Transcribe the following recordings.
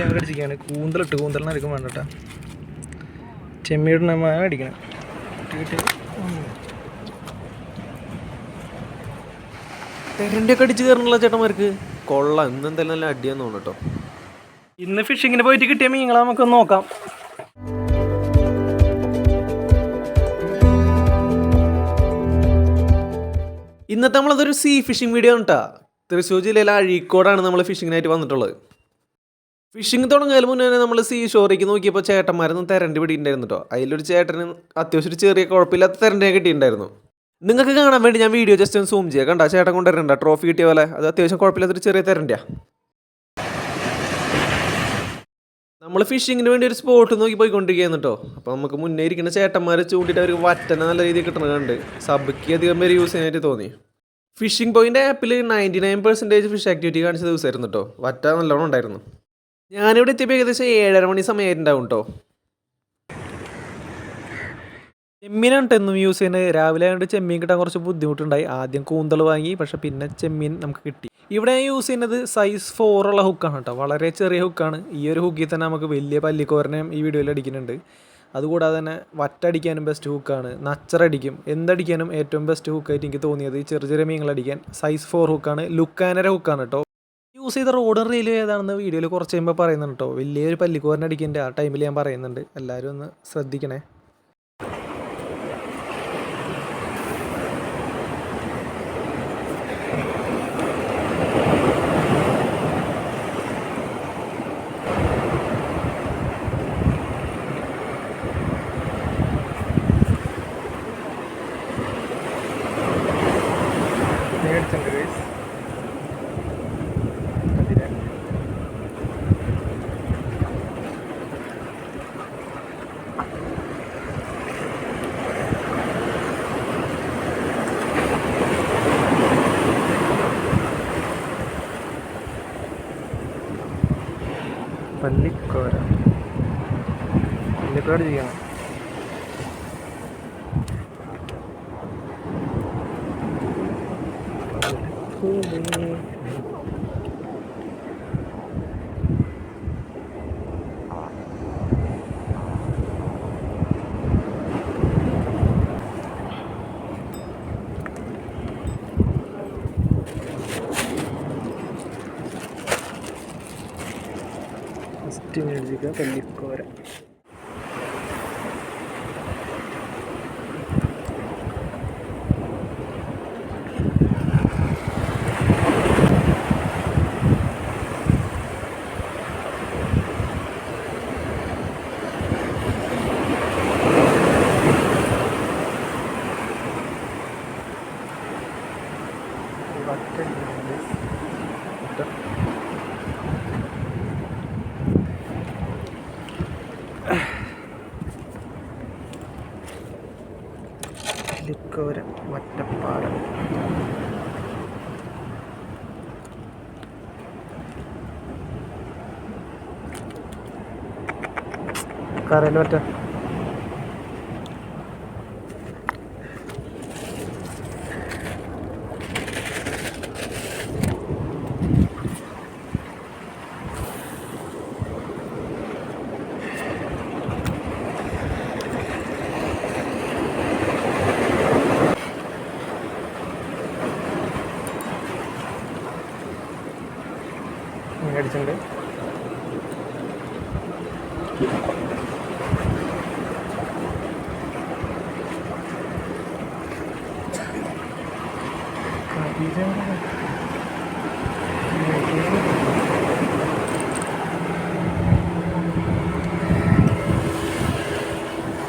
ഞങ്ങൾ അടിച്ചിരിക്കുകയാണ്. കൂന്തലിനായിരിക്കും വേണ്ട കേട്ടോ. ചെമ്മീടിനാണ് അടിക്കണം. തെരണ്ടിയൊക്കെ അടിച്ച് കയറണല്ലോ ചേട്ടന്മാർക്ക്. കൊള്ളാം, ഇന്നെന്തായാലും നല്ല അടിയാന്ന് തോന്നുന്നു കേട്ടോ. ഇന്ന് ഫിഷിങ്ങിന് പോയിട്ട് കിട്ടിയ മീനുകളെ നമുക്കൊന്ന് നോക്കാം. ഇന്നത്തെ നമ്മളതൊരു സീ ഫിഷിംഗ് വീഡിയോ ആണ് കേട്ടോ. തൃശ്ശൂർ ജില്ലയിലെ അഴീക്കോടാണ് നമ്മൾ ഫിഷിങ്ങിനായിട്ട് വന്നിട്ടുള്ളത്. ഫിഷിംഗ് തുടങ്ങിയാൽ മുന്നേ തന്നെ നമ്മൾ സീ ഷോറേക്ക് നോക്കിയപ്പോൾ ചേട്ടന്മാരൊന്നും തെരണ്ടി പിടിയിട്ടുണ്ടായിരുന്നു കേട്ടോ. അതിലൊരു ചേട്ടന് അത്യാവശ്യം ചെറിയ കുഴപ്പമില്ലാത്ത തെരണ്ടിനെ കിട്ടിയിട്ടുണ്ടായിരുന്നു. നിങ്ങൾക്ക് കാണാൻ വേണ്ടി ഞാൻ വീഡിയോ ജസ്റ്റ് ഒന്ന് സൂം ചെയ്യാം. കണ്ട ചേട്ടൻ കൊണ്ടുവരണ്ട ട്രോഫി കിട്ടിയ പോലെ. അത് അത്യാവശ്യം കുഴപ്പമില്ലാത്തൊരു ചെറിയ തെരണ്ടിയാണ്. നമ്മൾ ഫിഷിങ്ങിന് വേണ്ടി ഒരു സ്പോട്ട് നോക്കി പോയിക്കൊണ്ടിരിക്കുകയാണ് കേട്ടോ. അപ്പോൾ നമുക്ക് മുന്നേ ഇരിക്കുന്ന ചേട്ടന്മാർ ചൂണ്ടിയിട്ട് അവർക്ക് വറ്റനെ നല്ല രീതിയിൽ കിട്ടുന്നുണ്ട്. സബ്ക്ക് അധികം പേര് യൂസ് ചെയ്യാനായിട്ട് തോന്നി. ഫിഷിംഗ് പോയിൻ്റ് ആപ്പിൽ 99% ഫിഷ് ആക്ടിവിറ്റി കാണിച്ച ദിവസമായിരുന്നു കേട്ടോ. വറ്റ നല്ലോണം ഉണ്ടായിരുന്നു. ഞാനിവിടെ എത്തിയപ്പോൾ ഏകദേശം 7:30 മണി സമയമായിട്ടുണ്ടാവും കേട്ടോ. ചെമ്മീനാണ് കേട്ടോ എന്നും യൂസ് ചെയ്യുന്നത്. രാവിലെ ആയതുകൊണ്ട് ചെമ്മീൻ കിട്ടാൻ കുറച്ച് ബുദ്ധിമുട്ടുണ്ടായി. ആദ്യം കൂന്തൽ വാങ്ങി, പക്ഷെ പിന്നെ ചെമ്മീൻ നമുക്ക് കിട്ടി. ഇവിടെ ഞാൻ യൂസ് ചെയ്യുന്നത് size 4 ഉള്ള ഹുക്കാണ് കേട്ടോ. വളരെ ചെറിയ ഹുക്കാണ്. ഈ ഒരു ഹുക്കിൽ തന്നെ നമുക്ക് വലിയ പല്ലിക്കോരനെയും ഈ വീഡിയോയിൽ അടിക്കുന്നുണ്ട്. അതുകൂടാതെ തന്നെ വറ്റടിക്കാനും ബെസ്റ്റ് ഹുക്കാണ്. നച്ചറടിക്കും, എന്തടിക്കാനും ഏറ്റവും ബെസ്റ്റ് ഹുക്കായിട്ട് എനിക്ക് തോന്നിയത് ചെറിയ ചെറിയ മീനുകളടിക്കാൻ size 4 ഹുക്കാണ്. ലുക്കാനര ഹുക്കാണ് കേട്ടോ. യൂസ് ചെയ്ത റോഡും റീലും ഏതാണെന്ന് വീഡിയോയിൽ കുറച്ച് കഴിയുമ്പോൾ പറയുന്നുണ്ട് കേട്ടോ. വലിയൊരു പല്ലിക്കോരനടിക്കേണ്ട ആ ടൈമിൽ ഞാൻ പറയുന്നുണ്ട്. എല്ലാവരും ഒന്ന് ശ്രദ്ധിക്കണേ. പല്ലിക്കോര ചെയ്യണം. ഫസ്റ്റ് മേടിച്ചിരിക്കുക പല്ലിക്കോര. പല്ലിക്കോര വറ്റപ്പാട. കരയിൽ വറ്റ. അടിച്ചിട്ടുണ്ട്.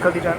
കതിരാൻ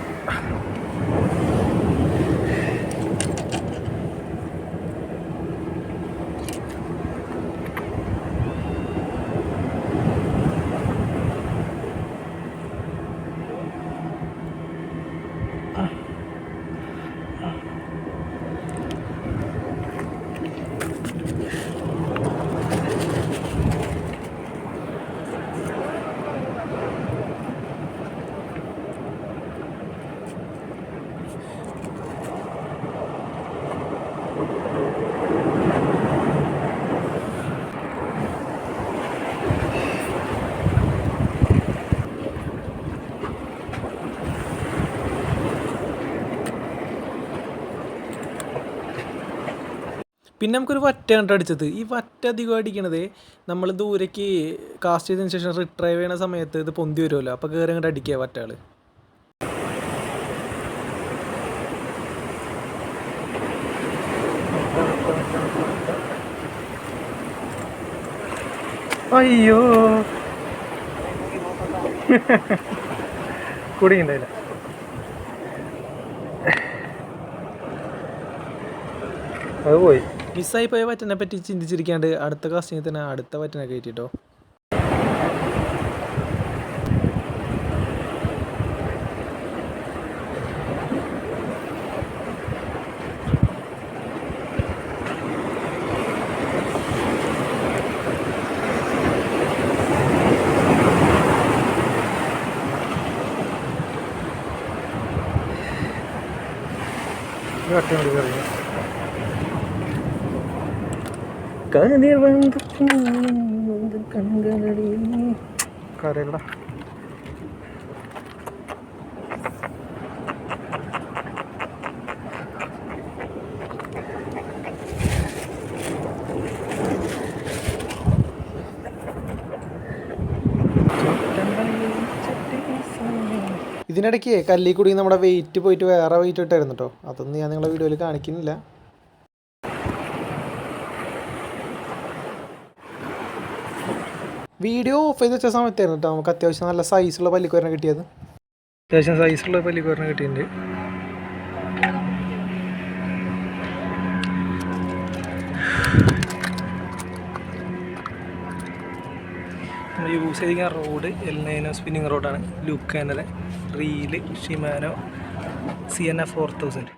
പിന്നെ നമുക്കൊരു വറ്റ കണ്ട് അടിച്ചത്. ഈ വറ്റ അധികം അടിക്കണത് നമ്മൾ ദൂരേക്ക് കാസ്റ്റ് ചെയ്തതിന് ശേഷം റിട്രൈവ് ചെയ്യണ സമയത്ത് ഇത് പൊന്തി വരുമല്ലോ, അപ്പോൾ കയറി അങ്ങോട്ട് അടിക്കുക വറ്റകൾ. അയ്യോ കുടുങ്ങിണ്ടായില്ല. അത് പോയി. മിസ്സായി പോയ വറ്റനെ പറ്റി ചിന്തിച്ചിരിക്കാണ്ട് അടുത്ത കാസ്റ്റിങ്ങിൽ തന്നെ അടുത്ത വറ്റനെ കയറ്റിട്ടോ. കരയല്ലടാ. ഇതിനിടയ്ക്ക് കല്ലിക്കൂടി നമ്മുടെ വെയിറ്റ് പോയിട്ട് വേറെ വെയിറ്റ് ഇട്ടായിരുന്നു കേട്ടോ. അതൊന്നും ഞാൻ നിങ്ങളെ വീഡിയോയിൽ കാണിക്കുന്നില്ല. വീഡിയോ ഓഫ് ചെയ്ത് വെച്ച സമയത്തായിരുന്നു കേട്ടോ നമുക്ക് അത്യാവശ്യം നല്ല സൈസുള്ള പല്ലിക്കോരനെ കിട്ടിയത്. അത്യാവശ്യം സൈസുള്ള പല്ലിക്കോരനെ കിട്ടിയിട്ടുണ്ട്. നമ്മൾ യൂസ് ചെയ്തിരിക്കുന്ന റോഡ് എൽനൈനോ സ്പിന്നിങ് റോഡാണ്. ലുക്കാനയുടെ റീല് ഷിമാനോ CNF 4000.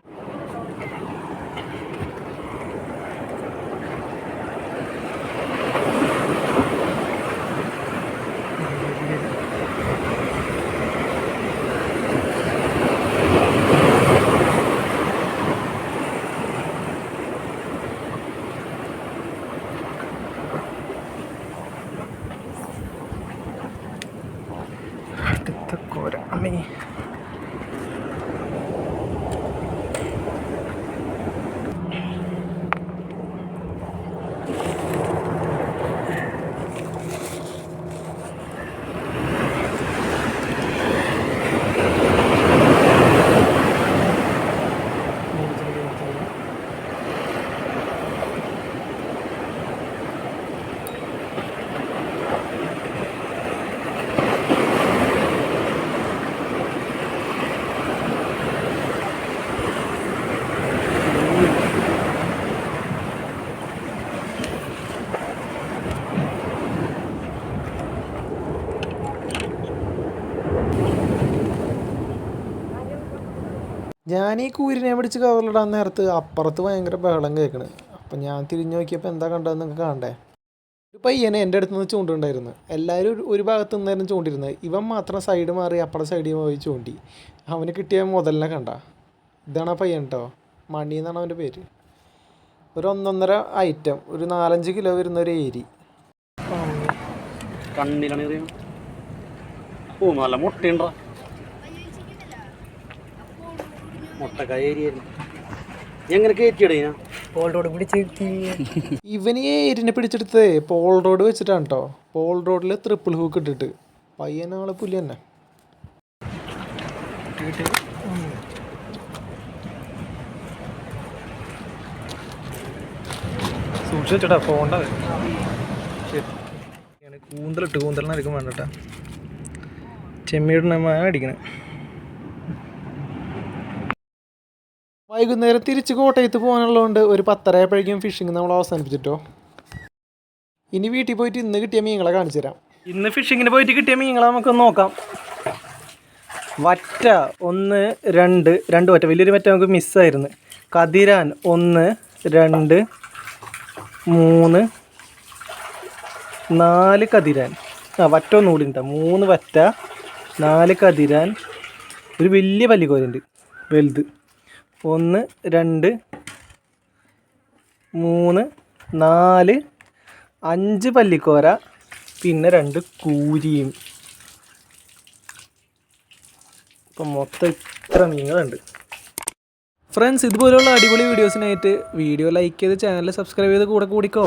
ഞാൻ ഈ കൂരിനെ പിടിച്ച് കവറിലിടാൻ നേരത്ത് അപ്പുറത്ത് ഭയങ്കര ബഹളം കേൾക്കണ്. അപ്പം ഞാൻ തിരിഞ്ഞു നോക്കിയപ്പോൾ എന്താ കണ്ടതെന്ന് നിങ്ങൾക്ക് കാണണ്ടേ. ഒരു പയ്യനെ എൻ്റെ അടുത്ത് നിന്ന് ചൂണ്ടുണ്ടായിരുന്നു. എല്ലാവരും ഒരു ഭാഗത്ത് നിന്നായിരുന്നു ചൂണ്ടിരുന്നത്. ഇവൻ മാത്രം സൈഡ് മാറി അപ്പുറത്തെ സൈഡിൽ പോയി ചൂണ്ടി. അവന് കിട്ടിയ മുതലിനെ കണ്ട. ഇതാണ് ആ പയ്യൻ കേട്ടോ, മണി എന്നാണ് അവൻ്റെ പേര്. ഒരു 1.5 ഐറ്റം, ഒരു 4-5 കിലോ വരുന്ന ഒരു ഏരി. നല്ല മുട്ടയുണ്ടോ, മുട്ടക്കായിരിക്കും. എങ്ങനെ കയറ്റിയിട പോൾ റോഡ് പിടിച്ച് ഇവന് ഈ ഏരിനെ പിടിച്ചെടുത്തത് പോൾ റോഡ് വെച്ചിട്ടാണ് കേട്ടോ. പോൾ റോഡിൽ ട്രിപ്പിൾ ഹൂക്ക് ഇട്ടിട്ട് പയ്യനാളെ പുലി തന്നെ. സൂക്ഷിച്ചിട്ടാ പോണ്ട. കൂന്തലിനായിരിക്കും വേണ്ടട്ടാ. ചെമ്മീടിനെ അടിക്കണേ. വൈകുന്നേരം തിരിച്ച് കോട്ടയത്ത് പോകാനുള്ളതുകൊണ്ട് ഒരു 10:30 ആയപ്പോഴേക്കും ഫിഷിങ് നമ്മൾ അവസാനിപ്പിച്ചിട്ടോ. ഇനി വീട്ടിൽ പോയിട്ട് ഇന്ന് കിട്ടിയ മീനുകളെ കാണിച്ചു തരാം. ഇന്ന് ഫിഷിങ്ങിന് പോയിട്ട് കിട്ടിയ മീനുകളെ നമുക്കൊന്ന് നോക്കാം. വറ്റ 1, 2 വറ്റ, വലിയൊരു വറ്റ നമുക്ക് മിസ്സായിരുന്നു. കതിരാൻ 1, 2, 3, 4 കതിരാൻ. വറ്റ ഒന്നുകൂടി ഉണ്ടാ. 3 വറ്റ, 4 കതിരാൻ, ഒരു വലിയ പല്ലിക്കോരുണ്ട് വലുത്. 1, 2, 3, 4, 5 പല്ലിക്കോര, പിന്നെ 2 കൂരിയും. ഇപ്പം മൊത്തം ഇത്ര മീനുകളുണ്ട്. ഫ്രണ്ട്സ് ഇതുപോലുള്ള അടിപൊളി വീഡിയോസിനായിട്ട് വീഡിയോ ലൈക്ക് ചെയ്ത് ചാനൽ സബ്സ്ക്രൈബ് ചെയ്ത് കൂടെ കൂടിക്കോ.